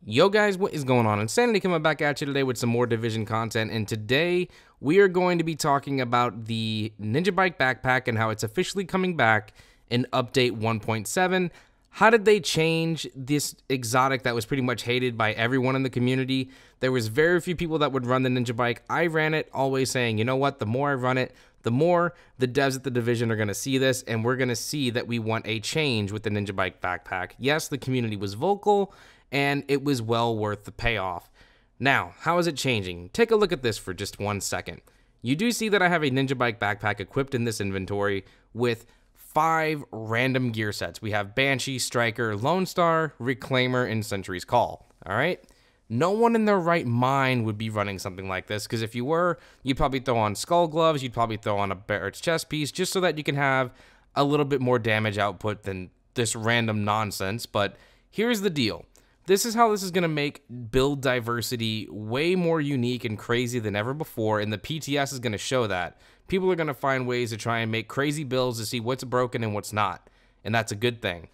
Yo guys, what is going on? Insanity coming back at you today with some more Division content, and today we are going to be talking about the Ninja Bike backpack and how it's officially coming back in update 1.7. How did they change this exotic that was pretty much hated by everyone in the community? There was very few people that would run the Ninja Bike. I ran it, always saying, you know what, the more I run it, the more the devs at the Division are going to see this, and we're going to see that we want a change with the Ninja Bike backpack. Yes, the community was vocal, and it was well worth the payoff. Now, how is it changing? Take a look at this for just 1 second. You do see that I have a Ninja Bike backpack equipped in this inventory with 5 random gear sets. We have Banshee, Striker, Lone Star, Reclaimer, and Sentry's Call. All right? No one in their right mind would be running something like this, because if you were, you'd probably throw on Skull Gloves, you'd probably throw on a Barrett's chest piece, just so that you can have a little bit more damage output than this random nonsense. But here's the deal. This is how this is going to make build diversity way more unique and crazy than ever before, and the PTS is going to show that. People are going to find ways to try and make crazy builds to see what's broken and what's not, and that's a good thing.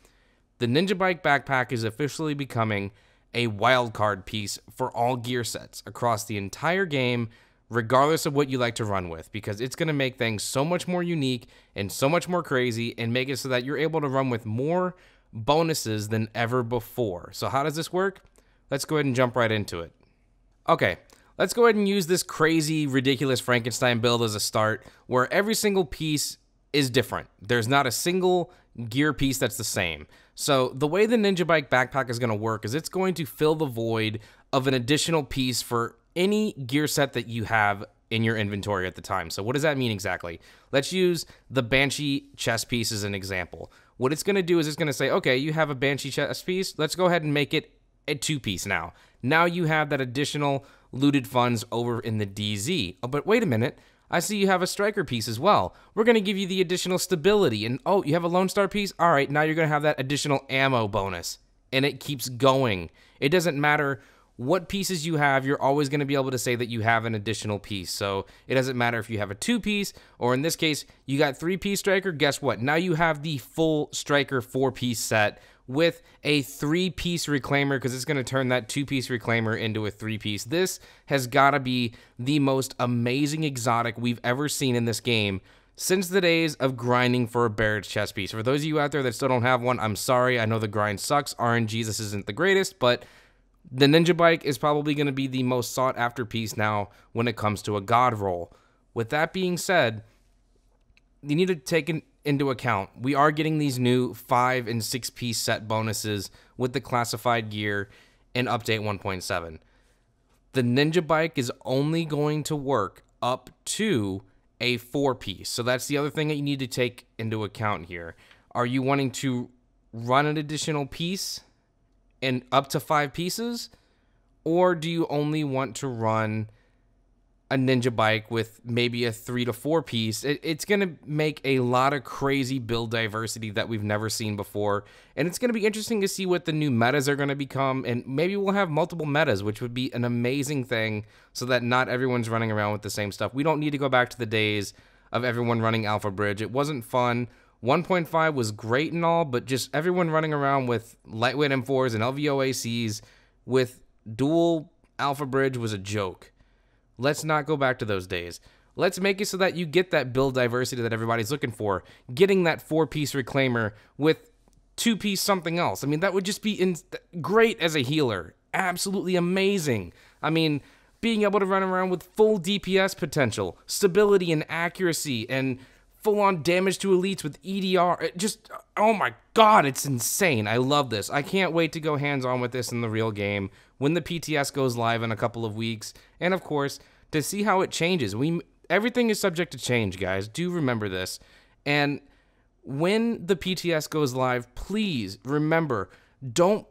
The Ninja Bike backpack is officially becoming a wildcard piece for all gear sets across the entire game, regardless of what you like to run with, because it's going to make things so much more unique and so much more crazy and make it so that you're able to run with more bonuses than ever before. So how does this work? Let's go ahead and jump right into it. Okay, let's go ahead and use this crazy, ridiculous Frankenstein build as a start, where every single piece is different. There's not a single gear piece that's the same. So the way the Ninja Bike backpack is going to work is it's going to fill the void of an additional piece for any gear set that you have in your inventory at the time. So what does that mean exactly? Let's use the Banshee chest piece as an example. What it's going to do is it's going to say, okay, you have a Banshee chest piece. Let's go ahead and make it a 2-piece now. Now you have that additional looted funds over in the DZ. Oh, but wait a minute. I see you have a Striker piece as well. We're going to give you the additional stability. And oh, you have a Lone Star piece? All right, now you're going to have that additional ammo bonus. And it keeps going. It doesn't matter what pieces you have, you're always going to be able to say that you have an additional piece. So it doesn't matter if you have a 2-piece, or in this case, you got 3-piece Striker. Guess what? Now you have the full Striker 4-piece set with a 3-piece Reclaimer, because it's going to turn that 2-piece Reclaimer into a 3-piece. This has got to be the most amazing exotic we've ever seen in this game since the days of grinding for a Barrett's chest piece. For those of you out there that still don't have one, I'm sorry. I know the grind sucks. RNG, this isn't the greatest, but the Ninja Bike is probably going to be the most sought after piece now when it comes to a God roll. With that being said, you need to take into account, we are getting these new 5- and 6-piece set bonuses with the classified gear in update 1.7. The Ninja Bike is only going to work up to a 4-piece. So that's the other thing that you need to take into account here. Are you wanting to run an additional piece and up to 5 pieces, or do you only want to run a Ninja Bike with maybe a 3 to 4 piece? It's going to make a lot of crazy build diversity that we've never seen before, and it's going to be interesting to see what the new metas are going to become, and maybe we'll have multiple metas, which would be an amazing thing, so that not everyone's running around with the same stuff. We don't need to go back to the days of everyone running Alpha Bridge. It wasn't fun. 1.5 was great and all, but just everyone running around with lightweight M4s and LVO ACs with dual Alpha Bridge was a joke. Let's not go back to those days. Let's make it so that you get that build diversity that everybody's looking for. Getting that 4-piece Reclaimer with 2-piece something else. I mean, that would just be great as a healer. Absolutely amazing. I mean, being able to run around with full DPS potential, stability and accuracy, and full-on damage to elites with EDR. Just, oh my god, it's insane. I love this. I can't wait to go hands-on with this in the real game when the PTS goes live in a couple of weeks. And of course, to see how it changes. Everything is subject to change, guys. Do remember this. And when the PTS goes live, please remember, don't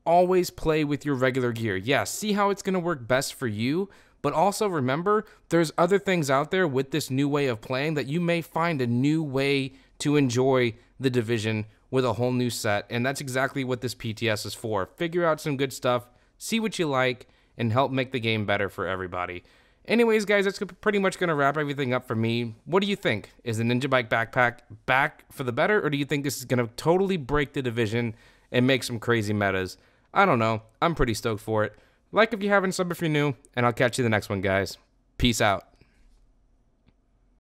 always play with your regular gear. Yeah, see how it's going to work best for you, but also remember, there's other things out there with this new way of playing that you may find a new way to enjoy the Division with a whole new set, and that's exactly what this PTS is for. Figure out some good stuff, see what you like, and help make the game better for everybody. Anyways, guys, that's pretty much going to wrap everything up for me. What do you think? Is the Ninja Bike backpack back for the better, or do you think this is going to totally break the Division and make some crazy metas? I don't know. I'm pretty stoked for it. Like if you haven't, sub if you're new, and I'll catch you in the next one, guys. Peace out.